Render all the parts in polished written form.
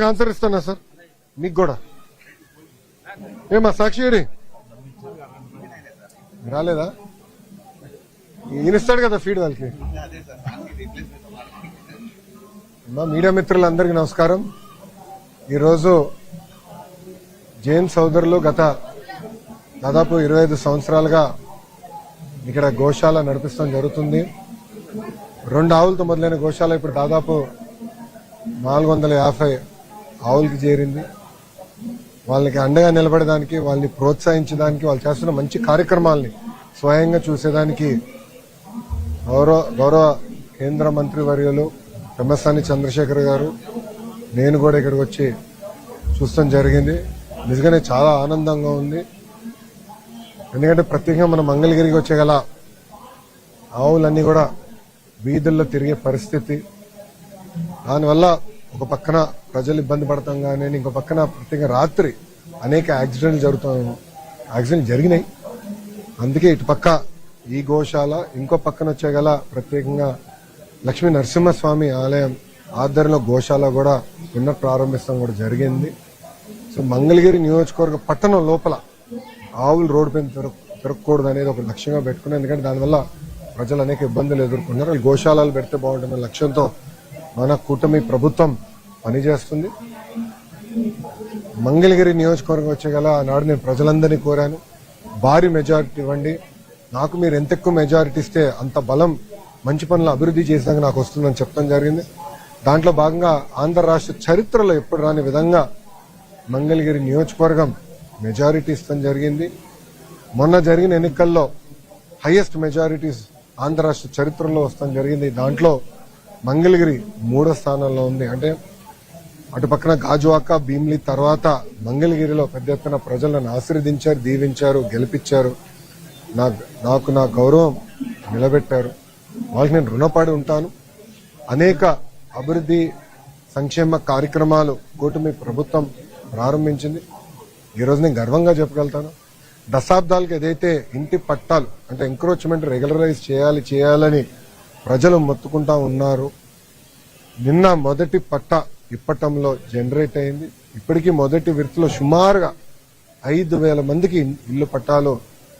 Answer ఇస్తానా sir మీకు కూడా? ఏమా సాక్షి రాలేదా? ఈయన ఇస్తాడు కదా ఫీడ్ వాళ్ళకి. మా మీడియా మిత్రులందరికీ నమస్కారం. ఈరోజు జైన్ సోదరులు గత దాదాపు 25 సంవత్సరాలుగా ఇక్కడ గోశాల నడిపిస్తాం జరుగుతుంది. 2 ఆవులతో మొదలైన గోశాల ఇప్పుడు దాదాపు 450 ఆవులకి చేరింది. వాళ్ళకి అండగా నిలబడడానికి, వాళ్ళని ప్రోత్సహించడానికి, వాళ్ళు చేస్తున్న మంచి కార్యక్రమాలని స్వయంగా చూసేదానికి గౌరవ కేంద్ర మంత్రి వర్యులు పెమ్మసాని చంద్రశేఖర్ గారు, నేను కూడా ఇక్కడికి వచ్చి చూస్తాం జరిగింది. నిజంగానే చాలా ఆనందంగా ఉంది. ఎందుకంటే ప్రత్యేకంగా మన మంగళగిరికి వచ్చేగల ఆవులన్నీ కూడా వీధుల్లో తిరిగే పరిస్థితి. దానివల్ల ఒక పక్కన ప్రజలు ఇబ్బంది పడతాం కానీ, ఇంకో పక్కన ప్రత్యేకంగా రాత్రి అనేక యాక్సిడెంట్లు జరిగినాయి. అందుకే ఇటు పక్క ఈ గోశాల, ఇంకో పక్కన వచ్చేగల ప్రత్యేకంగా లక్ష్మీ నరసింహస్వామి ఆలయం ఆధ్వర్యంలో గోశాల కూడా ప్రారంభిస్తాం కూడా జరిగింది. సో మంగళగిరి నియోజకవర్గ పట్టణం లోపల ఆవులు రోడ్డు పైన తిరగకూడదు అనేది ఒక లక్ష్యంగా పెట్టుకున్నాం. ఎందుకంటే దానివల్ల ప్రజలు అనేక ఇబ్బందులు ఎదుర్కొన్నారు. వాళ్ళు గోశాలలు పెడితే బాగుంటుందనే లక్ష్యంతో మన కూటమి ప్రభుత్వం పనిచేస్తుంది. మంగళగిరి నియోజకవర్గం వచ్చేగల ఆనాడు నేను ప్రజలందరినీ కోరాను, భారీ మెజారిటీ ఇవ్వండి, నాకు మీరు ఎంత ఎక్కువ మెజారిటీ ఇస్తే అంత బలం మంచి పనులు అభివృద్ధి చేసాక నాకు వస్తుందని చెప్పడం జరిగింది. దాంట్లో భాగంగా ఆంధ్ర రాష్ట్ర చరిత్రలో ఎప్పుడు రాని విధంగా మంగళగిరి నియోజకవర్గం మెజారిటీ ఇస్తాం జరిగింది. మొన్న జరిగిన ఎన్నికల్లో హైయెస్ట్ మెజారిటీస్ ఆంధ్ర రాష్ట్ర చరిత్రలో వస్తాం జరిగింది. దాంట్లో మంగళగిరి 3వ స్థానంలో ఉంది. అంటే అటు పక్కన గాజువాక, భీమిలి తర్వాత మంగళగిరిలో పెద్ద ఎత్తున ప్రజలను ఆశీర్వదించారు, దీవించారు, గెలిపించారు. నాకు నా గౌరవం నిలబెట్టారు. వాళ్ళకి నేను రుణపడి ఉంటాను. అనేక అభివృద్ధి సంక్షేమ కార్యక్రమాలు కూటమి ప్రభుత్వం ప్రారంభించింది. ఈరోజు నేను గర్వంగా చెప్పగలుగుతాను, దశాబ్దాలకు ఏదైతే ఇంటి పట్టాలు అంటే ఎంక్రోచ్మెంట్ రెగ్యులరైజ్ చేయాలని ప్రజలు మొత్తుకుంటా ఉన్నారు. నిన్న మొదటి పట్ట ఇప్పటంలో జనరేట్ అయింది. ఇప్పటికీ మొదటి విడతలో సుమారుగా 5,000 మందికి ఇల్లు పట్టాలు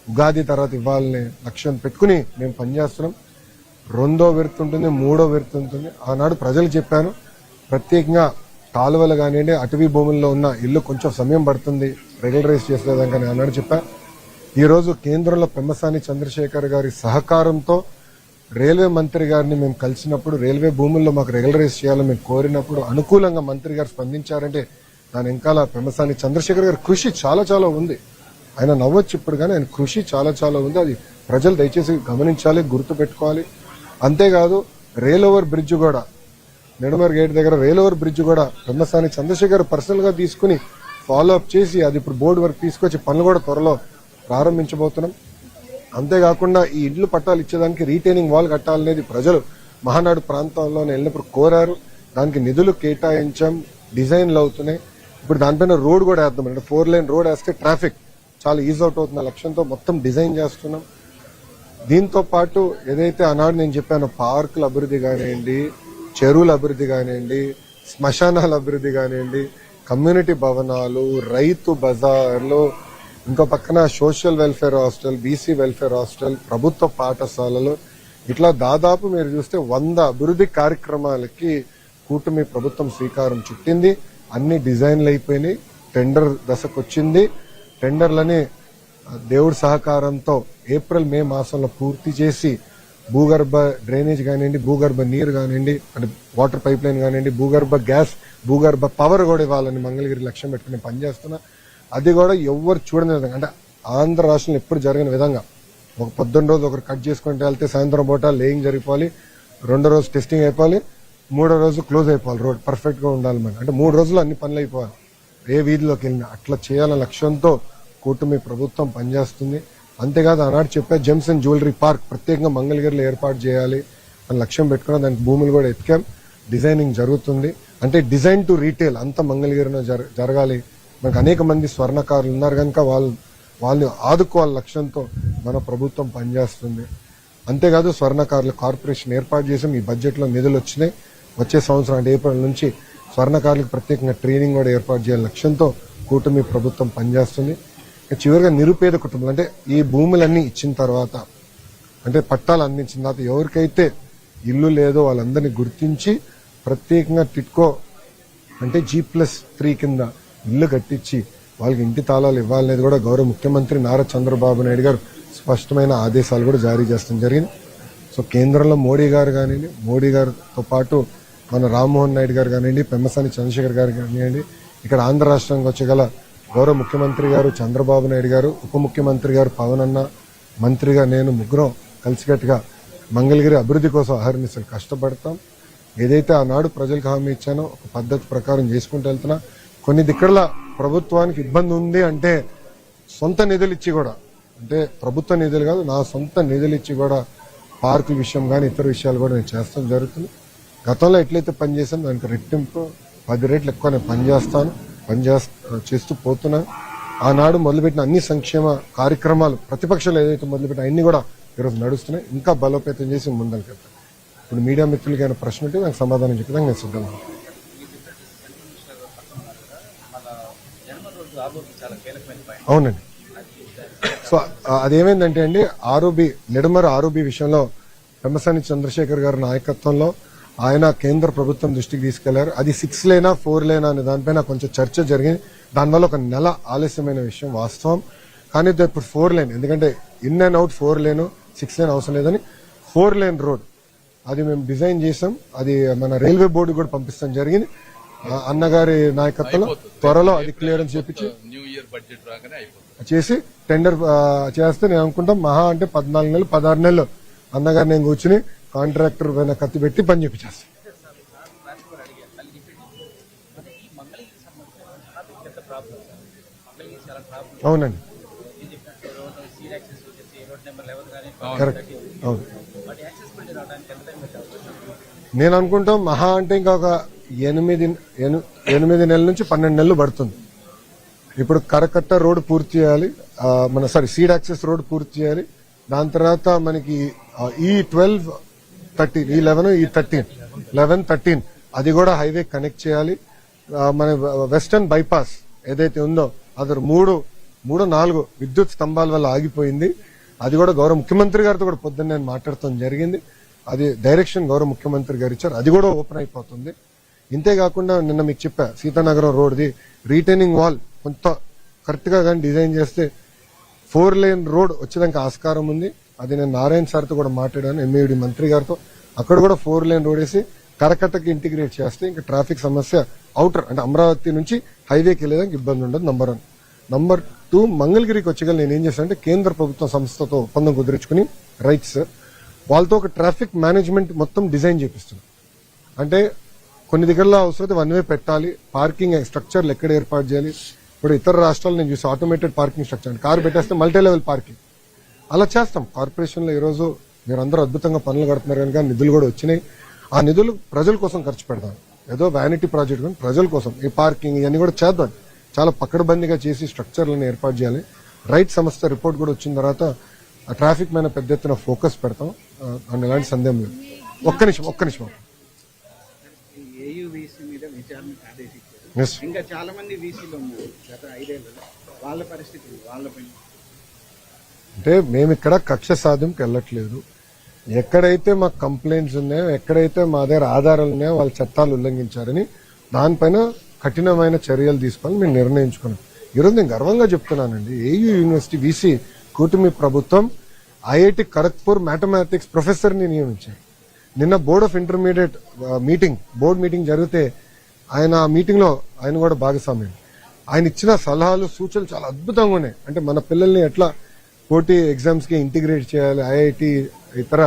ఉగాది తర్వాత ఇవ్వాలనే లక్ష్యం పెట్టుకుని మేము పనిచేస్తున్నాం. 2వ విడత ఉంటుంది, 3వ విడత ఉంటుంది. ఆనాడు ప్రజలు చెప్పాను, ప్రత్యేకంగా కాలువలు కానివ్వండి, అటవీ భూముల్లో ఉన్న ఇల్లు కొంచెం సమయం పడుతుంది రెగ్యులరైజ్ చేసేదానికి ఆనాడు చెప్పా. ఈరోజు కేంద్రంలో పెమ్మసాని చంద్రశేఖర్ గారి సహకారంతో రైల్వే మంత్రి గారిని మేము కలిసినప్పుడు, రైల్వే భూముల్లో మాకు రెగ్యులరైజ్ చేయాలని మేము కోరినప్పుడు అనుకూలంగా మంత్రి గారు స్పందించారంటే దాని వెనకాల పెమ్మసాని చంద్రశేఖర్ గారి కృషి చాలా ఉంది. ఆయన నవ్వచ్చు ఇప్పుడు, కానీ ఆయన కృషి చాలా ఉంది. అది ప్రజలు దయచేసి గమనించాలి, గుర్తు పెట్టుకోవాలి. అంతేకాదు రైల్ ఓవర్ బ్రిడ్జ్ కూడా, నెడమర్ గేట్ దగ్గర రైల్ ఓవర్ బ్రిడ్జ్ కూడా పెమ్మసాని చంద్రశేఖర్ పర్సనల్ గా తీసుకుని ఫాలో అప్ చేసి అది ఇప్పుడు బోర్డు వరకు తీసుకొచ్చి పనులు కూడా త్వరలో ప్రారంభించబోతున్నాం. అంతేకాకుండా ఈ ఇండ్లు పట్టాలు ఇచ్చేదానికి రీటైనింగ్ వాల్ కట్టాలనేది ప్రజలు మహానాడు ప్రాంతంలో వెళ్ళినప్పుడు కోరారు. దానికి నిధులు కేటాయించాం, డిజైన్లు అవుతున్నాయి. ఇప్పుడు దానిపైన రోడ్ కూడా వేద్దాం. అంటే 4 లేన్ రోడ్ వేస్తే ట్రాఫిక్ చాలా ఈజ్ అవుట్ అవుతున్న లక్ష్యంతో మొత్తం డిజైన్ చేస్తున్నాం. దీంతో పాటు ఏదైతే ఆనాడు నేను చెప్పానో పార్కుల అభివృద్ధి కానివ్వండి, చెరువుల అభివృద్ధి కానివ్వండి, శ్మశానాల అభివృద్ధి కానివ్వండి, కమ్యూనిటీ భవనాలు, రైతు బజార్లు, ఇంకో పక్కన social welfare hostel, BC welfare hostel, ప్రభుత్వ పాఠశాలలు, ఇట్లా దాదాపు మీరు చూస్తే 100 అభివృద్ధి కార్యక్రమాలకి కూటమి ప్రభుత్వం శ్రీకారం చుట్టింది. అన్ని డిజైన్లు అయిపోయినాయి, టెండర్ దశకు వచ్చింది. టెండర్లని దేవుడి సహకారంతో ఏప్రిల్ మే మాసంలో పూర్తి చేసి భూగర్భ డ్రైనేజ్ కానివ్వండి, భూగర్భ నీరు కానివ్వండి, అంటే వాటర్ పైప్ లైన్ కానివ్వండి, భూగర్భ గ్యాస్, భూగర్భ పవర్ కూడా ఇవ్వాలని మంగళగిరి లక్ష్యం పెట్టుకుని పనిచేస్తున్నా. అది కూడా ఎవరు చూడని విధంగా, అంటే ఆంధ్ర రాష్ట్రంలో ఎప్పుడు జరిగిన విధంగా ఒక పొద్దున్న రోజు ఒకరు కట్ చేసుకుంటే వెళ్తే సాయంత్రం పూట లేయింగ్ జరిగిపోవాలి, 2వ రోజు టెస్టింగ్ అయిపోవాలి, 3వ రోజు క్లోజ్ అయిపోవాలి. రోడ్ పర్ఫెక్ట్ గా ఉండాలి. మనం అంటే 3 రోజులు అన్ని పనులు అయిపోవాలి. ఏ వీధిలోకి వెళ్ళినా అట్లా చేయాలన్న లక్ష్యంతో కూటమి ప్రభుత్వం పనిచేస్తుంది. అంతేకాదు ఆనాడు చెప్పే జెమ్స్ అండ్ జ్యువెలరీ పార్క్ ప్రత్యేకంగా మంగళగిరిలో ఏర్పాటు చేయాలి అని లక్ష్యం పెట్టుకున్న దానికి భూములు కూడా ఎత్తికాం, డిజైనింగ్ జరుగుతుంది. అంటే డిజైన్ టు రీటైల్ అంతా మంగళగిరిలో జరగాలి. మనకు అనేక మంది స్వర్ణకారులు ఉన్నారు కనుక వాళ్ళని ఆదుకోవాలి లక్ష్యంతో మన ప్రభుత్వం పనిచేస్తుంది. అంతేకాదు స్వర్ణకారుల కార్పొరేషన్ ఏర్పాటు చేసాం. ఈ బడ్జెట్ లో నిధులు వచ్చినాయి. వచ్చే సంవత్సరం అంటే ఏప్రిల్ నుంచి స్వర్ణకారులకు ప్రత్యేకంగా ట్రైనింగ్ కూడా ఏర్పాటు చేయాలని లక్ష్యంతో కూటమి ప్రభుత్వం పనిచేస్తుంది. చివరిగా నిరుపేద కుటుంబాలు అంటే ఈ భూములన్నీ ఇచ్చిన తర్వాత అంటే పట్టాలు అందించిన తర్వాత ఎవరికైతే ఇల్లు లేదో వాళ్ళందరినీ గుర్తించి ప్రత్యేకంగా టిట్కో అంటే G+3 కింద ఇల్లు కట్టించి వాళ్ళకి ఇంటి తాళాలు ఇవ్వాలనేది కూడా గౌరవ ముఖ్యమంత్రి నారా చంద్రబాబు నాయుడు గారు స్పష్టమైన ఆదేశాలు కూడా జారీ చేస్తడం జరిగింది. సో కేంద్రంలో మోడీ గారు కానివ్వండి, మోడీ గారితో పాటు మన రామ్మోహన్ నాయుడు గారు కానివ్వండి, పెమ్మసాని చంద్రశేఖర్ గారు కానివ్వండి, ఇక్కడ ఆంధ్ర రాష్ట్రానికి వచ్చగల గౌరవ ముఖ్యమంత్రి గారు చంద్రబాబు నాయుడు గారు, ఉప ముఖ్యమంత్రి గారు పవన్ అన్న, మంత్రిగా నేను ముగ్గురం కలిసికట్టుగా మంగళగిరి అభివృద్ధి కోసం అహర్నిశలు కష్టపడతాం. ఏదైతే ఆనాడు ప్రజలకు హామీ ఇచ్చానో ఒక పద్ధతి ప్రకారం చేసుకుంటూ వెళ్తున్నా. కొన్ని దిక్కల ప్రభుత్వానికి ఇబ్బంది ఉంది అంటే సొంత నిధులు ఇచ్చి కూడా అంటే ప్రభుత్వ నిధులు కాదు నా సొంత నిధులు ఇచ్చి కూడా పార్కుల విషయం కానీ ఇతర విషయాలు కూడా నేను చేస్తాం జరుగుతుంది. గతంలో ఎట్లయితే పనిచేసాను దానికి రెట్టింపు 10 రెట్లు ఎక్కువ నేను చేస్తూ పోతున్నాను. ఆనాడు మొదలుపెట్టిన అన్ని సంక్షేమ కార్యక్రమాలు ప్రతిపక్షాలు ఏదైతే మొదలుపెట్టిన అన్ని కూడా ఈరోజు నడుస్తున్నాయి. ఇంకా బలోపేతం చేసి ముందరికి వెళ్తాను. ఇప్పుడు మీడియా మిత్రులకైనా ప్రశ్న ఉంటే నాకు సమాధానం చెప్పడానికి నేను సిద్ధంగా ఉన్నాను. అవునండి. సో అదేమైందంటే అండి నిడమర ఆరోబి విషయంలో పెమ్మసాని చంద్రశేఖర్ గారి నాయకత్వంలో ఆయన కేంద్ర ప్రభుత్వం దృష్టికి తీసుకెళ్లారు. అది 6 లేనా 4 లేనా అనే దానిపైన కొంచెం చర్చ జరిగింది. దానివల్ల ఒక నెల ఆలస్యమైన విషయం వాస్తవం. కానీ ఇప్పుడు 4 లేన్ ఎందుకంటే ఇన్ అండ్ అవుట్ 4 లేను 6 లేన్ అవసరం లేదని 4 లేన్ రోడ్ అది మేము డిజైన్ చేసాం. అది మన రైల్వే బోర్డు కూడా పంపిస్తాం జరిగింది. అన్నగారి నాయకత్వంలో త్వరలో అది క్లియరెన్స్ చేపించి చేసి టెండర్ చేస్తే నేను అనుకుంటాం మహా అంటే 14 నెలలు 16 నెలలు అన్నగారు నేను కూర్చుని కాంట్రాక్టర్ పైన కత్తి పెట్టి పని చేపించేస్తాం. అవునండి కరెక్ట్. అవును నేను అనుకుంటాం మహా అంటే ఇంకా ఒక 8 నెలల నుంచి 12 నెలలు పడుతుంది. ఇప్పుడు కరకట్ట రోడ్ పూర్తి చేయాలి, సీడ్ యాక్సెస్ రోడ్ పూర్తి చేయాలి. దాని తర్వాత మనకి E12, 13, E11, E13, 11, 13 అది కూడా హైవే కనెక్ట్ చేయాలి. మన వెస్టర్న్ బైపాస్ ఏదైతే ఉందో అది 3-4 విద్యుత్ స్తంభాల వల్ల ఆగిపోయింది. అది కూడా గౌరవ ముఖ్యమంత్రి గారితో కూడా పొద్దున్న నేను మాట్లాడటం జరిగింది. అది డైరెక్షన్ గౌరవ ముఖ్యమంత్రి గారు ఇచ్చారు. అది కూడా ఓపెన్ అయిపోతుంది. ఇంతేకాకుండా నిన్న మీకు చెప్పా సీతానగరం రోడ్ది రీటైనింగ్ వాల్ కొంత కరెక్ట్ గా కానీ డిజైన్ చేస్తే 4 లేన్ రోడ్ వచ్చేదానికి ఆస్కారం ఉంది. అది నేను నారాయణ సార్తో కూడా మాట్లాడాను, ఎంఏడి మంత్రి గారితో. అక్కడ కూడా 4 లేన్ రోడ్ వేసి కరకట్టకి ఇంటిగ్రేట్ చేస్తే ఇంకా ట్రాఫిక్ సమస్య అవుటర్ అంటే అమరావతి నుంచి హైవేకి వెళ్ళేదానికి ఇబ్బంది ఉండదు. నంబర్ 1. నంబర్ 2 మంగళగిరికి వచ్చేగల నేను ఏం చేశానంటే కేంద్ర ప్రభుత్వ సంస్థతో ఒప్పందం కుదుర్చుకుని రైట్స్ వాళ్ళతో ఒక ట్రాఫిక్ మేనేజ్మెంట్ మొత్తం డిజైన్ చేపిస్తున్నాం. అంటే కొన్ని దగ్గరలో అవసరమైతే 1 వే పెట్టాలి, పార్కింగ్ స్ట్రక్చర్లు ఎక్కడ ఏర్పాటు చేయాలి. ఇప్పుడు ఇతర రాష్ట్రాలు నేను చూసి ఆటోమేటెడ్ పార్కింగ్ స్ట్రక్చర్ కారు పెట్టేస్తే మల్టీ లెవెల్ పార్కింగ్ అలా చేస్తాం. కార్పొరేషన్ లో ఈ రోజు మీరందరూ అద్భుతంగా పనులు కడుతున్నారు కనుక నిధులు కూడా వచ్చినాయి. ఆ నిధులు ప్రజల కోసం ఖర్చు పెడతాం. ఏదో వ్యానిటీ ప్రాజెక్ట్ కానీ ప్రజల కోసం ఈ పార్కింగ్ ఇవన్నీ కూడా చేద్దాం. చాలా పకడ్బందీగా చేసి స్ట్రక్చర్లను ఏర్పాటు చేయాలి. రైట్ సంస్థ రిపోర్ట్ కూడా వచ్చిన తర్వాత ట్రాఫిక్ మీద పెద్ద ఎత్తున ఫోకస్ పెడతాం. అండ్ ఎలాంటి సందేహం లేదు. ఒక్క నిమిషం ఇంకా చాలా మంది వీసీలు ఉన్నారు గత 5 ఏళ్లలో. వాళ్ళ పరిస్థితి వాళ్ళపైన అంటే మేము ఇక్కడ కక్ష సాధింపుకి వెళ్ళట్లేదు. ఎక్కడైతే మాకు కంప్లైంట్స్ ఉన్నాయో, ఎక్కడైతే మా దగ్గర ఆధారాలు ఉన్నాయో వాళ్ళ చట్టాలు ఉల్లంఘించారని దానిపైన కఠినమైన చర్యలు తీసుకోవాలని మేము నిర్ణయించుకున్నాం. ఈరోజు నేను గర్వంగా చెప్తున్నానండి, ఏయూ యూనివర్సిటీ వీసీ కూటమి ప్రభుత్వం ఐఐటి ఖరగ్పూర్ మ్యాథమెటిక్స్ ప్రొఫెసర్ ని నియమించారు. నిన్న board of intermediate board meeting జరిగితే ఆయన ఆ మీటింగ్ లో ఆయన కూడా భాగస్వామ్యం. ఆయన ఇచ్చిన సలహాలు సూచనలు చాలా అద్భుతంగా ఉన్నాయి. అంటే మన పిల్లల్ని ఎట్లా పోటీ ఎగ్జామ్స్ కి ఇంటిగ్రేట్ చేయాలి, ఐఐటి ఇతర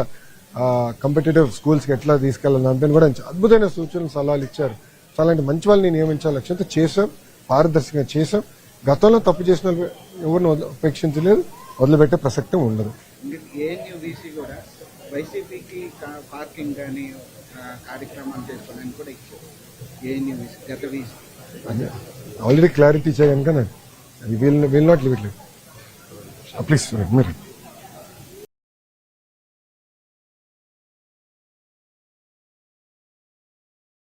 కాంపిటేటివ్ స్కూల్స్ కి ఎట్లా తీసుకెళ్లాలి దానిపైన కూడా అద్భుతమైన సూచనలు సలహాలు ఇచ్చారు. అలాంటి మంచి వాళ్ళని నియమించాలి లక్ష్యంతో చేశాం, పారదర్శకంగా చేశాం. గతంలో తప్పు చేసిన ఎవరిని ఉపేక్షించలేదు, వదిలిపెట్టే ప్రసక్తం ఉండదు. ఏఎన్యూబీసీ కూడా వైసీపీకి పార్కింగ్ కానీ కార్యక్రమాలు చేసుకోవడానికి కూడా ఇచ్చారు. ఏఎన్యూబీసీ గత వీసీ ఆల్రెడీ క్లారిటీ ఇచ్చా కనుక will not live it. Please మీరు